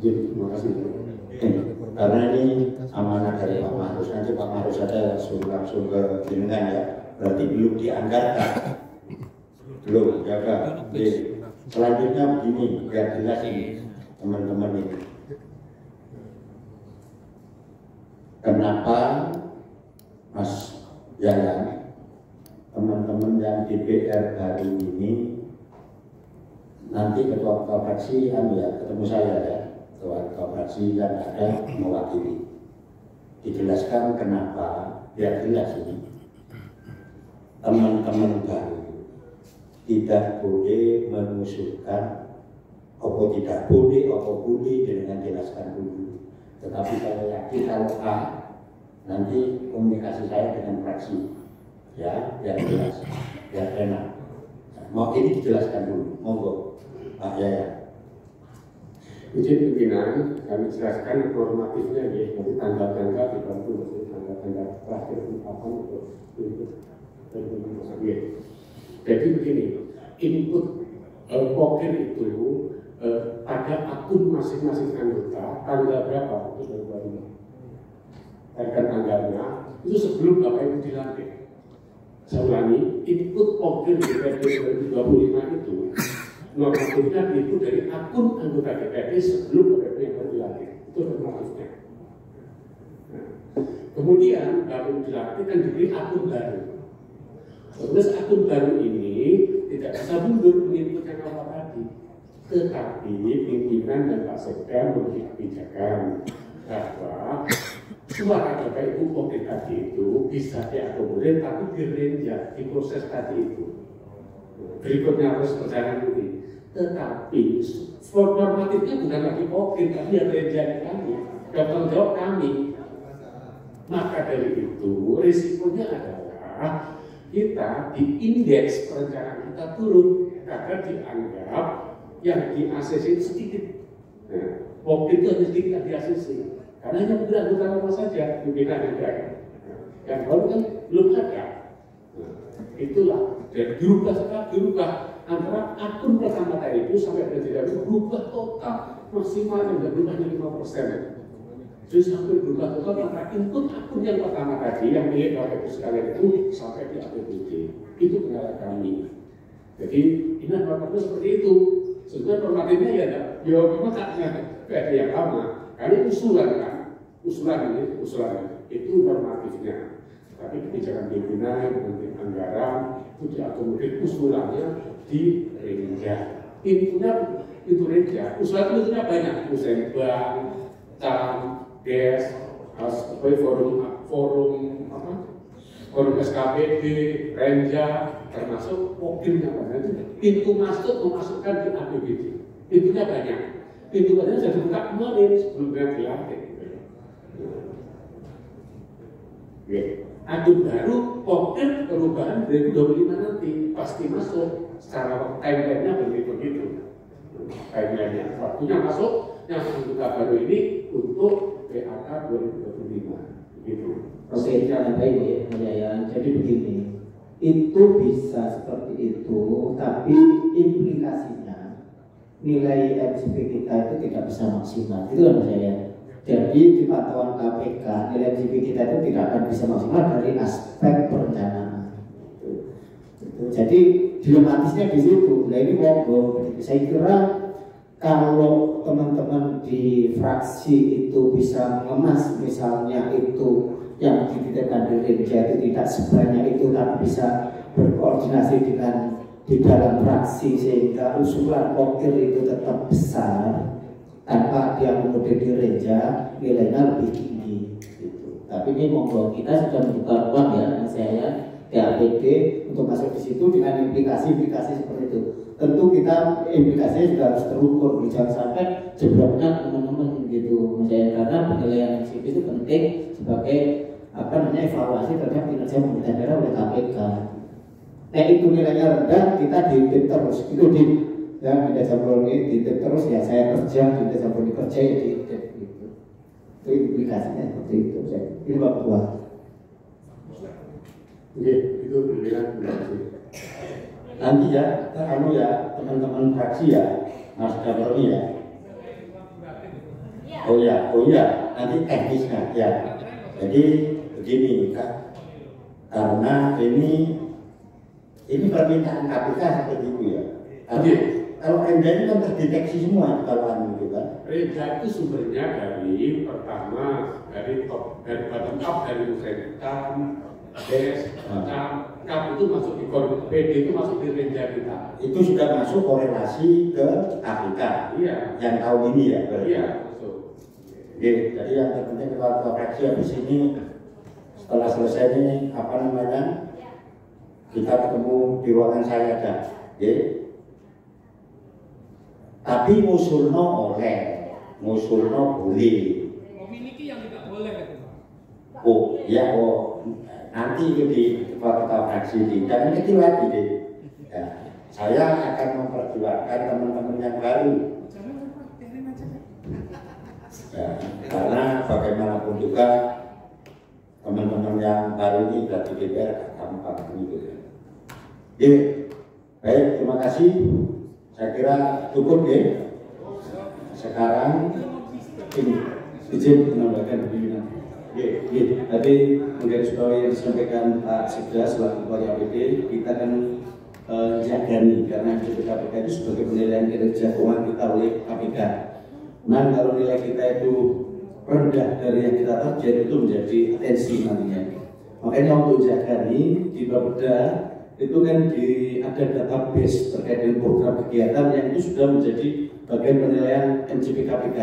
Jadi terima kasih. Karena ini amanah dari Pak Marus, nanti Pak Marus ada langsung ke jenengan ya. Berarti belum dianggarkan, belum jaga. Selanjutnya begini, biar jelas ini teman-teman ini. Kenapa Mas Yayan, teman-teman yang DPR baru ini nanti ketua fraksi ketemu saya ya, ketua fraksi yang ada mewakili. Dijelaskan kenapa, biar jelas ini. Teman-teman baru tidak boleh mengusulkan apa tidak boleh, apa boleh dengan jelaskan dulu. Tetapi saya yakin kalau A, nanti komunikasi saya dengan fraksi, ya, biar jelas, biar enak. Mau ini dijelaskan dulu, monggo, Pak Yaya. Izin pimpinan, kami jelaskan normatifnya ya, nanti tanggal-tanggal dibantu, maksudnya tanggal-tanggal terakhir apa untuk jadi begini, input pokir itu pada akun masing-masing anggota tanggal berapa itu baru dan tanggalnya itu sebelum Bapak Ibu dilantik. Saya ulangi, input pokir DPRD 2025 itu normatifnya itu dari akun anggota DPRD sebelum Bapak Ibu yang baru dilantik. Itu normatifnya. Nah, kemudian Bapak Ibu dilantik kan diberi akun baru. Terus akun baru ini tidak bisa mundur menginput yang awal tadi. Tetapi pimpinan dan Pak Sekda memiliki kebijakan bahwa suara Bapak Ibu Pokir tadi itu bisa diakomodir tapi direnjak di proses tadi itu. Berikutnya harus perjalanan ini. Tetapi normatifnya bukan lagi Pokir, tapi yang renjak kami, tanggung jawab kami. Maka dari itu risikonya adalah kita di indeks perencanaan kita turun karena dianggap yang di ACC itu sedikit. Nah, waktu itu hanya sedikit di ACC karena hanya beberapa anggota lama saja pimpinan yang baik. Yang baru kan belum ada. Nah, itulah dan dirubah antara akun pertama tadi itu sampai presiden itu berubah total maksimal yang berubah hanya 5%. Jadi sampai berubah total antara input akun yang pertama tadi yang milik Bapak Ibu sekalian itu sampai di APBD. Itu kendala kami. Jadi ini normatifnya seperti itu. Sebenarnya normatifnya ya memang haknya ada yang lama. Karena usulan kan, usulan itu normatifnya. Tapi kebijakan pimpinan dengan anggaran itu diakomodir usulannya di renjak. Itu renjak. Usulan itu banyak. Misalnya bank, TAM, DES, forum SKPD, Renja, termasuk Pokirnya banyak. Pintu masuk memasukkan di APBD. Pintunya banyak. Pintu banyak sudah dibuka kemarin sebelum dilantik. Akun baru Pokir perubahan 2025 nanti pasti masuk secara timeline-nya begitu. Timeline-nya waktunya masuk yang anggota baru ini untuk PAK 2025 gitu. Oke, jangan baik ya. Jadi begini, itu bisa seperti itu, tapi implikasinya nilai MCP kita itu tidak bisa maksimal. Itu kan saya. Jadi di pantauan KPK nilai MCP kita itu tidak akan bisa maksimal dari aspek perencanaan. Jadi dilematisnya di situ. Nah ini monggo. Saya kira kalau teman-teman di fraksi itu bisa mengemas misalnya itu yang dititipkan di Renja itu tidak sebanyak itu, tapi bisa berkoordinasi dengan di dalam fraksi sehingga usulan Pokir itu tetap besar tanpa dia kemudian di Renja nilainya lebih tinggi gitu. Tapi ini monggo kita sudah membuka ruang ya saya DAPD untuk masuk di situ dengan implikasi-implikasi seperti itu. Tentu kita implikasinya juga harus terukur, jangan sampai jebloknya teman-teman gitu, misalnya karena penilaian MCP itu penting sebagai evaluasi terhadap kinerja pemerintah daerah oleh KPK. Nah itu nilainya rendah, kita diintip terus, itu di ya Dinda Jambroni diintip terus ya saya kerja, Dinda Jambroni kerja ya diintip gitu. Itu implikasinya seperti itu. Ini Pak Ketua. Oke, itu pilihan. Nanti ya, teman-teman fraksi ya, Mas Jambroni ya. Oh ya, nanti teknisnya ya. Jadi begini Kak, karena ini permintaan KPK seperti itu ya. Kalau Renja ini kan terdeteksi semua kalau gitu kan. Renja itu sumbernya dari pertama dari bottom up dari Musrem, DES, KAP itu masuk di PD itu masuk di Renja kita. Itu sudah masuk korelasi ke KPK. Iya. Yang tahun ini ya. Iya, masuk. Oke, jadi yang terpenting kalau fraksi habis ini setelah selesai ini kita ketemu di ruangan saya aja. Oke. Tapi ngusulno oleh, ngusulno boleh. Memiliki yang tidak boleh itu. Oh ya, nanti itu di ketua fraksi jangan kecil lagi deh. Ya, saya akan memperjuangkan teman-teman yang baru. Ya, karena bagaimanapun juga teman-teman yang baru ini sudah di DPR gampang gitu ya. Oke, baik, terima kasih. Saya kira cukup ya. Sekarang ini izin menambahkan pimpinan. Tadi menggarisbawahi yang disampaikan Pak Sekda selaku Ketua KPD, kita kan jagani karena KPK itu sebagai penilaian kinerja keuangan kita oleh KPK. Nah, kalau nilai kita itu rendah dari yang kita target itu menjadi atensi nantinya. Makanya untuk jagani di Bapeda itu kan ada database terkait dengan program kegiatan yang itu sudah menjadi bagian penilaian MCP KPK.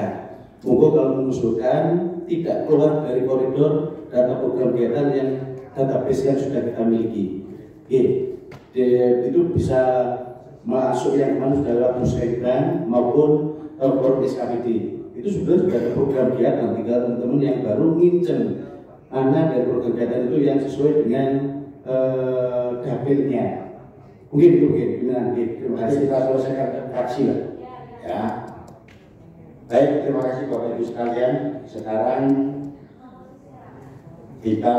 Moga kalau mengusulkan tidak keluar dari koridor data program kegiatan yang database yang sudah kita miliki. Itu bisa masuk yang kemarin sudah lewat Musyawarah maupun forum SKPD. Itu sudah ada program kegiatan, tinggal teman-teman yang baru nginceng mana dari program kegiatan itu yang sesuai dengan dapilnya. Mungkin itu terima kasih. Kita selesaikan fraksi lah. Ya. Baik, terima kasih Bapak Ibu sekalian. Sekarang kita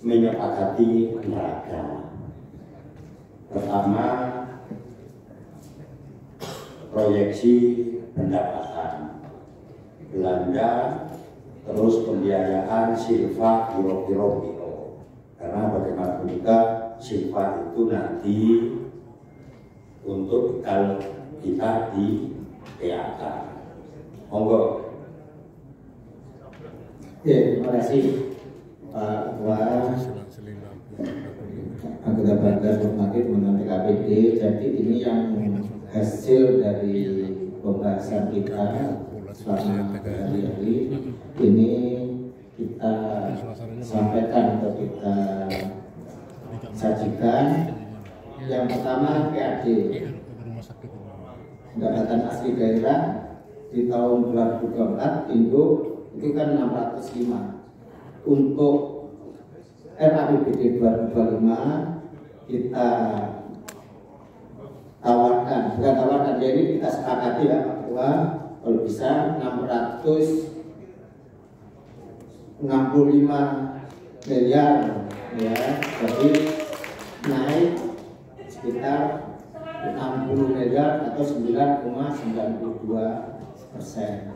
menyepakati neraca. Pertama, proyeksi pendapatan, belanja, terus pembiayaan silva kiro. Karena bagaimanapun juga silva itu nanti untuk bekal kita di PAK. Monggo. Terima kasih Pak Ketua Anggota Banggar Normatif mengenai KPD. Jadi ini yang hasil dari pembahasan kita selama hari-hari ini kita sampaikan atau kita sajikan. Yang pertama PAD, pendapatan asli daerah di tahun 2024 induk itu kan 605. Untuk RAPBD 2025 kita tawarkan, bukan tawarkan, jadi kita sepakati ya Pak Ketua, kalau bisa 665 miliar ya, jadi naik sekitar 60 miliar atau 9,92%.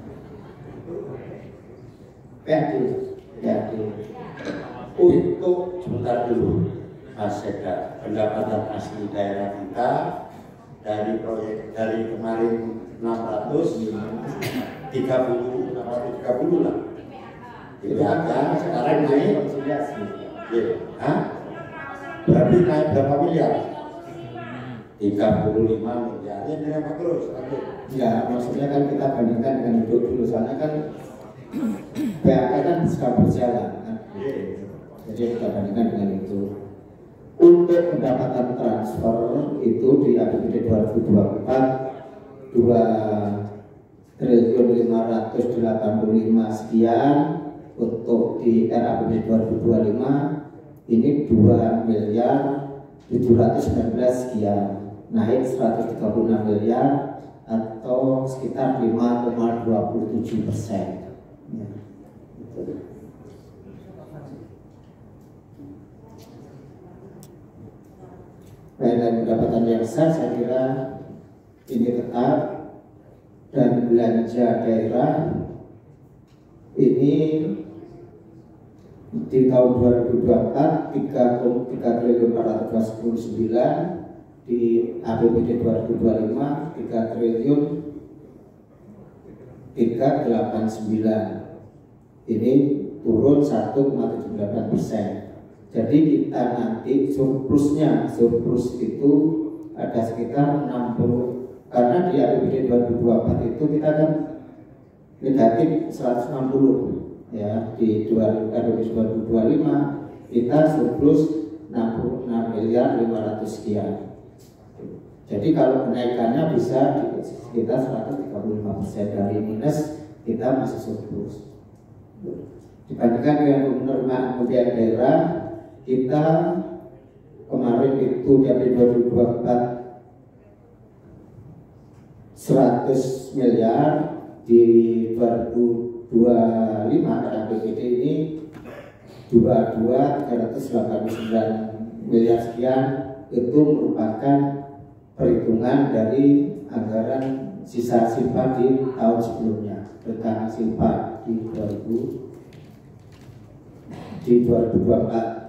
PAD Untuk sebentar dulu, Mas Sekda, pendapatan asli daerah kita dari proyek dari kemarin 630 lah. Dilihatkan sekarang naik. Berarti naik berapa miliar? 35 miliar. Ini apa terus? Ya, maksudnya kan kita bandingkan dengan hidup dulu, soalnya kan PAK kan sedang berjalan kan? Jadi kita bandingkan dengan itu. Untuk pendapatan transfer itu di APBD 2024 2.585 sekian, untuk di RAPBD 2025 ini 2.719 sekian, naik 136 miliar atau sekitar 5,27%. Ya, gitu. Dan pendapatan yang sah saya kira ini tetap, dan belanja daerah ini di tahun 2024 3.429, di APBD 2025 3.389, ini turun 1,78%. Jadi kita nanti surplus itu ada sekitar 60, karena di APBD 2024 itu kita kan negatif 160 ya, di 2025 kita surplus 66 miliar 500 sekian. Jadi kalau kenaikannya bisa di sekitar 135%, dari minus kita masih surplus. Dibandingkan dengan penerimaan kemudian daerah, kita kemarin itu dari 2024 100 miliar, di 2025 APBD ini 389 miliar sekian. Itu merupakan perhitungan dari anggaran sisa simpan di tahun sebelumnya, rencana simpan di 2024.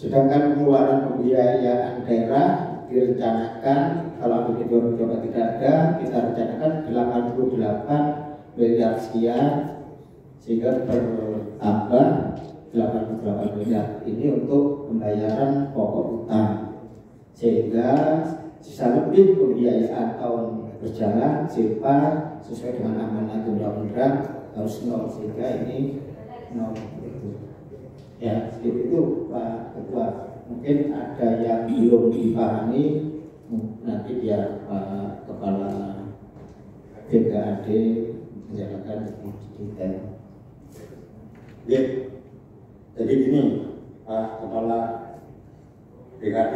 Sedangkan pengeluaran pembiayaan daerah direncanakan, kalau begitu 2023 tidak ada, kita rencanakan 88 miliar sekian, sehingga bertambah 88 miliar ini untuk pembayaran pokok utang, sehingga sisa lebih pembiayaan tahun berjalan simpan sesuai dengan amanat undang-undang harus nol, sehingga ini nol. Ya, itu Pak Ketua. Mungkin ada yang belum dipahami, nanti biar Pak Kepala BKAD menjelaskan lebih detail. Ya, jadi gini Pak Kepala BKAD,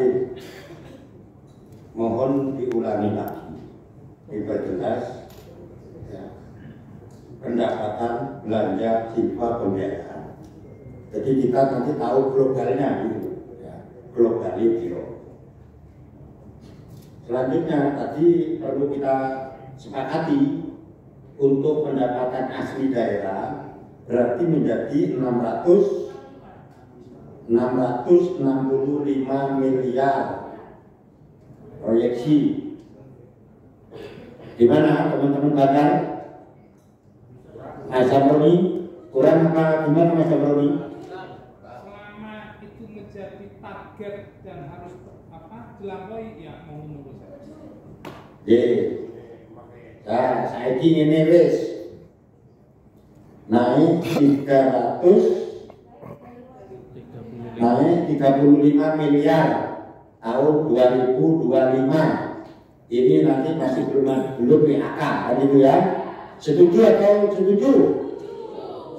mohon diulangi lagi diperjelas ya, pendapatan belanja sifat pembiayaan. Jadi kita nanti tahu globalnya gitu, ya, globali biro. Selanjutnya tadi perlu kita sepakati untuk pendapatan asli daerah berarti menjadi 665 miliar proyeksi. Di mana teman-teman bakar? Mas Samroni kurang apa gimana Mas Samroni? Target dan harus dilampaui, ya mau menunggu saja. Nah, saya ingin wis naik 35 miliar tahun 2025. Ini nanti masih belum PAK, kan itu ya? Setuju atau setuju?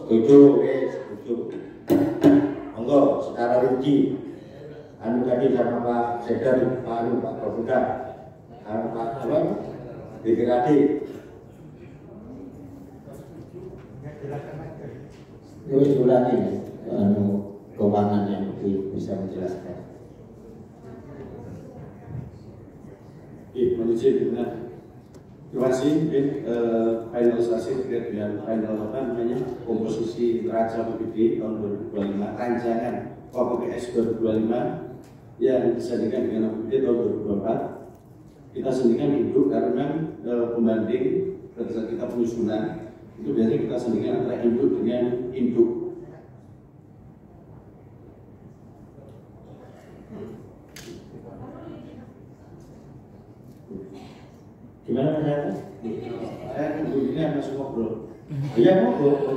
Setuju, setuju. Monggo secara rinci. Tadi sama Pak Sekda, Pak Profesor, Pak BKAD. Itu diulangi keuangan yang bisa menjelaskan. Manusia benar. Terima kasih. Finalisasi terkait dengan final komposisi neraca APBD tahun 2025, rancangan KPPS 2025 yang disandingkan dengan APBD tahun 2024. Kita sandingkan induk karena pembanding pada saat kita penyusunan itu biasanya kita sandingkan antara induk dengan induk. Gimana Mas? Saya ini harus ngobrol. Iya ngobrol.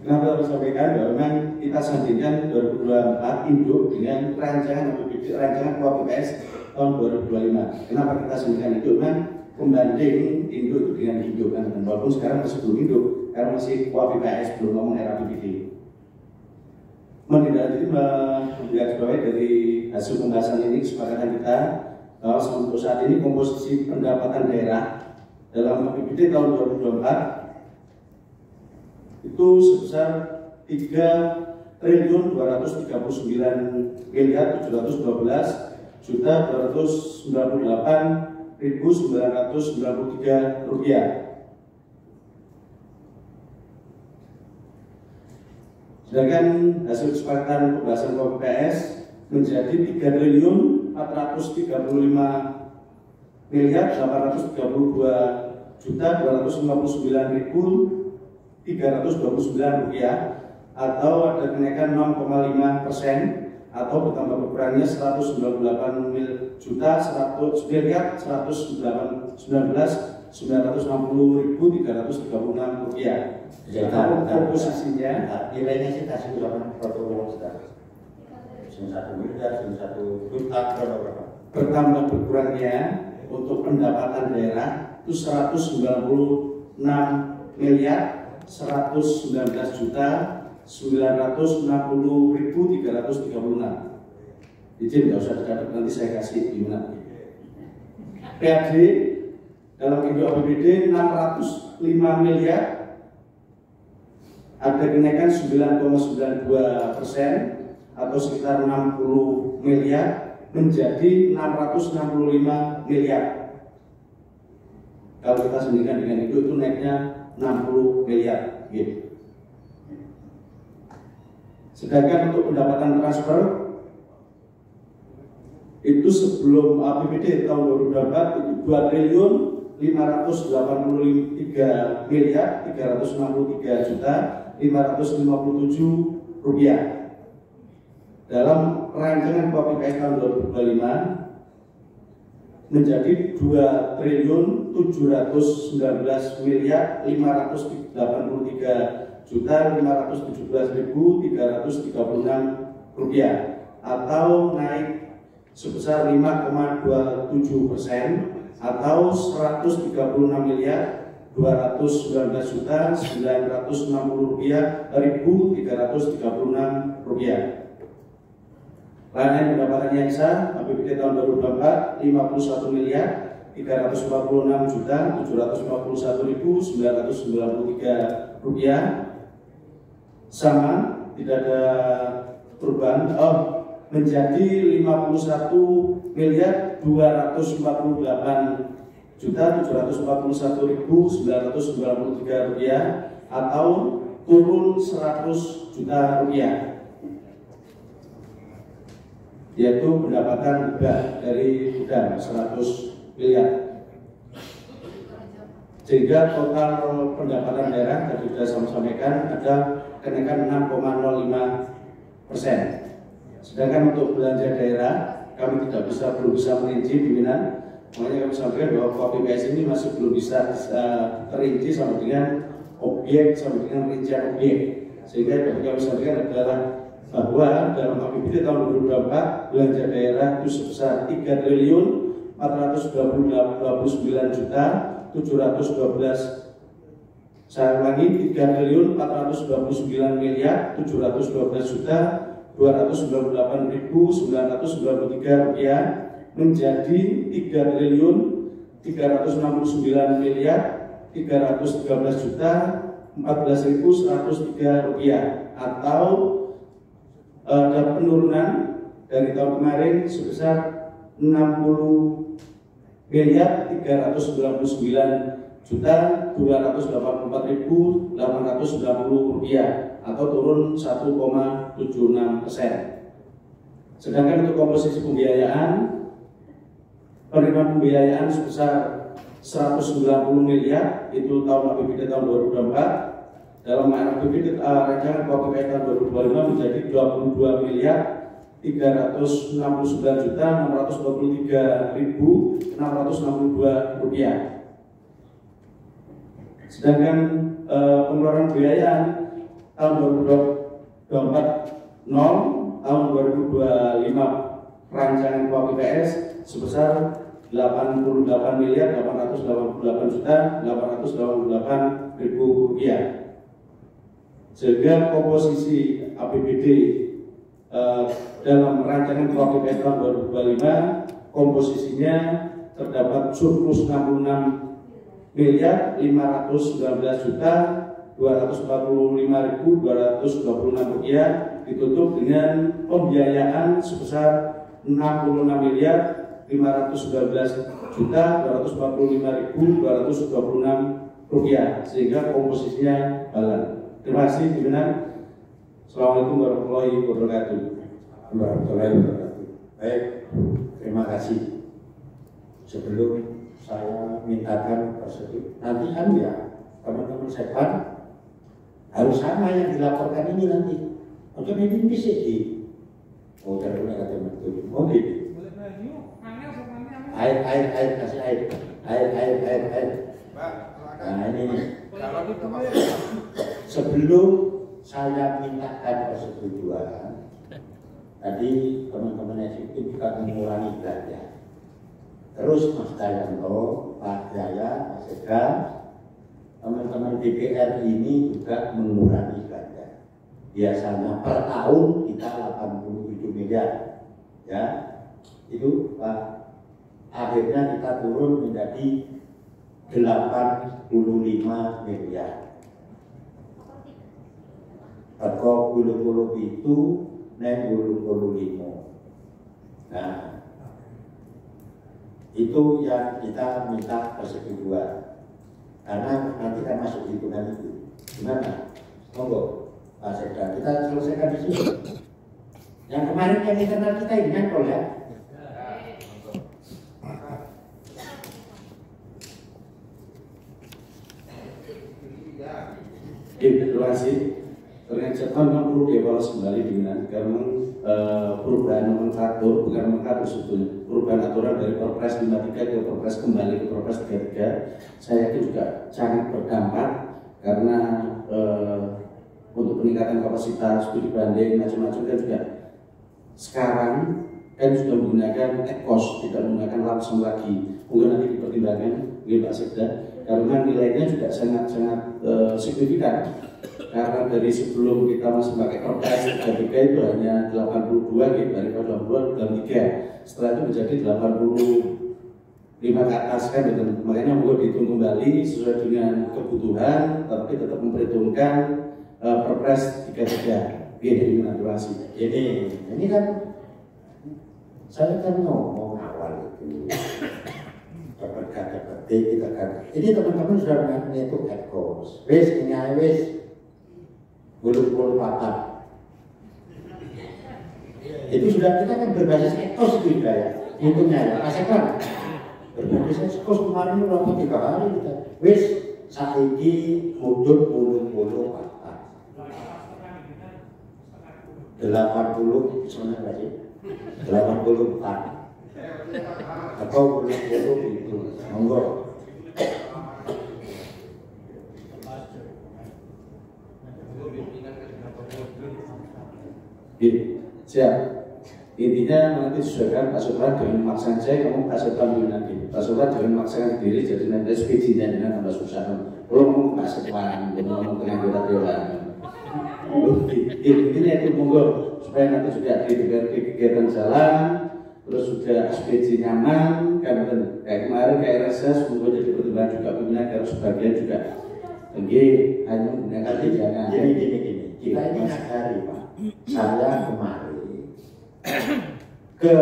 Kenapa harus sampaikan bahwa memang kita sandingkan 2024 induk dengan rancangan APBD, rancangan KPPS tahun 2025. Kenapa kita sandingkan induk? Memang pembanding induk dengan induk kan, walaupun sekarang masih belum induk, karena masih KPPS belum ngomong RAPBD. Menindaklanjuti menggarisbawahi dari hasil pembahasan ini kesepakatan kita bahwa untuk saat ini komposisi pendapatan daerah dalam APBD tahun 2024 itu sebesar 3.298.298.993 rupiah. Sedangkan hasil kesepakatan pembahasan KPPS menjadi 3.432.259.329 rupiah, atau ada kenaikan 0,5% atau bertambah berkurangnya 198.119.000 960.336 rupiah. Atau komposisinya nilainya sih kasih berapa protokol sekarang? 1 miliar, 1 juta berapa? Bertambah berkurangnya untuk pendapatan daerah itu 196 miliar 119 juta 960.336. Izin nggak usah dicatat, nanti saya kasih gimana. PAD dalam induk APBD 605 miliar, ada kenaikan 9,92% atau sekitar 60 miliar menjadi 665 miliar. Kalau kita sandingkan dengan itu naiknya 60 miliar gitu. Sedangkan untuk pendapatan transfer itu sebelum APBD tahun 2024 itu 2 triliun 583 miliar 363 juta 557 rupiah. Dalam rancangan KPKS tahun 2025 menjadi 2 triliun 719 miliar 583 juta 517.336 rupiah atau naik sebesar 5,27% atau 136 miliar 219 juta 960 rupiah 1.336 rupiah. Layanan pendapatan yang sah APBD tahun 2024 51 miliar 346 juta 751.993 rupiah, sama tidak ada perubahan. Menjadi 51 miliar 248 juta 741.993 rupiah atau turun 100 juta rupiah, yaitu pendapatan dari gudang 100 miliar. Sehingga total pendapatan daerah tadi sudah saya sampaikan ada kenaikan 6,05%. Sedangkan untuk belanja daerah kami belum bisa merinci pimpinan. Makanya kami sampaikan bahwa KPKS ini masih belum bisa terinci sampai dengan objek, sampai dengan rincian objek. Sehingga yang kami sampaikan adalah bahwa dalam APBD tahun 2024 belanja daerah itu sebesar 3 triliun 429 juta 712. Saya ulangi, 3 triliun 429 miliar 712 juta 298.993 rupiah menjadi 3 triliun 369 miliar 313 juta 14.103 rupiah atau ada penurunan dari tahun kemarin sebesar 60 miliar 399 juta 284.890 rupiah atau turun 1,76%. Sedangkan untuk komposisi pembiayaan, penerimaan pembiayaan sebesar 190 miliar itu tahun APBD tahun 2024. Dalam APBD rancangan KPKS tahun 2025 menjadi 22 miliar 369 juta 623.662 rupiah. Sedangkan pengeluaran pembiayaan tahun 2024 0, tahun 2025 rancangan KPKS sebesar 88 miliar 888 juta 888.000 rupiah. Sehingga komposisi APBD dalam rancangan KPKS tahun 2025 komposisinya terdapat surplus 66 miliar 519 juta 245.226 rupiah ditutup dengan pembiayaan sebesar 66 miliar 519 juta 245.226 rupiah sehingga komposisinya balan. Terima kasih pimpinan. Assalamualaikum warahmatullahi wabarakatuh. Baik, terima kasih. Sebelum saya mintakan prosedur, nanti kan ya teman-teman sepan harus sama yang dilaporkan ini nanti. Oke, ini bisa di. Oh, terus ada teman-teman. Oh, gitu. Air, kasih air. Nah ini sebelum saya mintakan persetujuan, tadi teman-teman eksekutif juga mengurangi belanja. Terus Mas Dayanto, Pak Jaya, Mas Ega, teman-teman DPR ini juga mengurangi belanja. Biasanya per tahun kita 87 miliar, ya itu Pak. Akhirnya kita turun menjadi 85 miliar. Teko bulu-bulu itu naik bulu-bulu 5. Nah, itu yang kita minta persetujuan. Karena nanti kan masuk hitungan itu. Gimana? Monggo, Pak Sekda, kita selesaikan di sini. Yang kemarin yang internal kita ini kan ya. Terima kasih. Ternyata memang perlu dievaluasi kembali dengan karena perubahan nomenklatur, bukan nomenklatur sebetulnya, perubahan aturan dari Perpres 53 ke Perpres kembali ke Perpres 33, saya yakin juga sangat berdampak karena untuk peningkatan kapasitas, studi banding, macam-macam kan juga sekarang kan sudah menggunakan ekos, tidak menggunakan langsung lagi. Mungkin nanti dipertimbangkan oleh Pak Sekda karena nilainya juga sangat-sangat signifikan. Karena dari sebelum kita masih pakai Perpres 33 itu hanya 82 gitu, dari 82 dalam 3. Setelah itu menjadi 85 ke atas kan, betul. Makanya mau dihitung kembali sesuai dengan kebutuhan, tapi tetap memperhitungkan Perpres 33. Gini mengaturasi. Ini kan saya kan ngomong awal itu. Dapat kita kan. Ini teman-teman sudah menghitung ekos. Wes ini wes. Bulu-bulu patah. Itu sudah kita kan berbasis ekos itu juga ya. Hitungnya ya, rasakan. Berbasis ekos kemarin berapa 3 hari kita. Wis saiki mudun bulu-bulu patah. 80 sebenarnya berarti 84 atau bulu-bulu itu. Monggo. Siap. Intinya nanti disesuaikan Pak Sopran dengan memaksakan saya, kamu Pak Sopran dulu nanti. Pak Sopran dengan memaksakan sendiri, jadi nanti SPJ-nya dengan tambah susah. Kalau ngomong Pak Sopran, ngomong dengan kita-kita. Intinya itu monggo supaya nanti sudah di kegiatan jalan, terus sudah SPJ nyaman, kan kayak kemarin kayak RSS, monggo jadi pertimbangan juga pimpinan karena sebagian juga. Oke, hanya menggunakan jangan. Gini. Kita ini hari Pak. Saya kemarin ke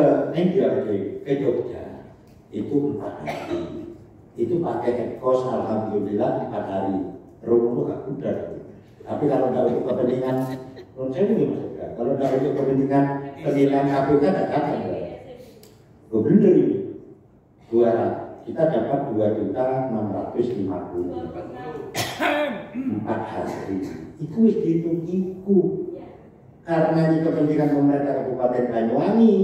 Jogja itu 4 hari. Itu pakai ekos alhamdulillah 4 hari. Romo gak udah. Tapi kalau nggak untuk kepentingan, menurut saya itu gimana? Kalau nggak untuk kepentingan penilaian KPK nggak dapat. Gue bener ini. Kita dapat 2.650.000 4 hari. Itu wis dihitung. Karena ini kepentingan pemerintah Kabupaten Banyuwangi,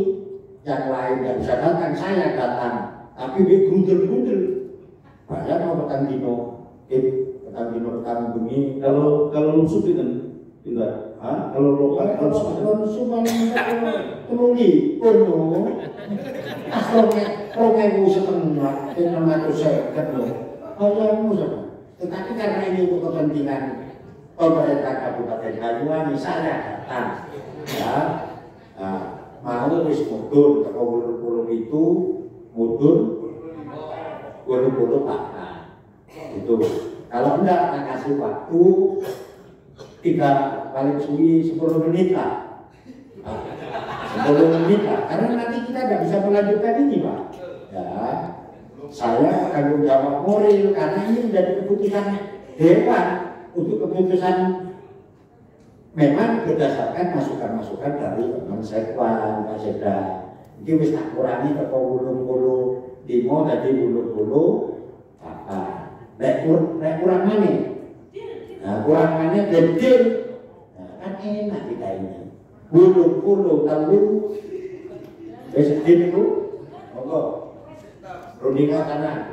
yang lain yang bisa datang, saya datang. Tapi dia gundel-gundel. Padahal mau petang dino petang bengi. Kalau lumsuh itu tidak. Kalau lokal kalau lumsuh teluli, penuh. Rongemu setengah, 600 loh. Bayangmu sama. Tetapi karena ini untuk kepentingan pemerintah Kabupaten Banyuwangi, saya datang, ya, mau wis mudun ke bulu-bulu itu, mudun bulu-bulu patah, itu. Kalau enggak, tak kasih waktu 3 paling suwi 10 menit lah, 10 menit lah, karena nanti kita nggak bisa melanjutkan ini Pak, ya. Saya tanggung jawab moral karena ini menjadi keputusan dewan. Untuk keputusan memang berdasarkan masukan-masukan dari teman Sekwan, Pak Sekda. Jadi wis tak kurangi ke bulu-bulu limo tadi bulu-bulu apa? Nek kurang mana? Nah kurang mana gede? Nah kan enak kita ini. Bulu-bulu telu. Wis gede itu, monggo. Rundingan kanan.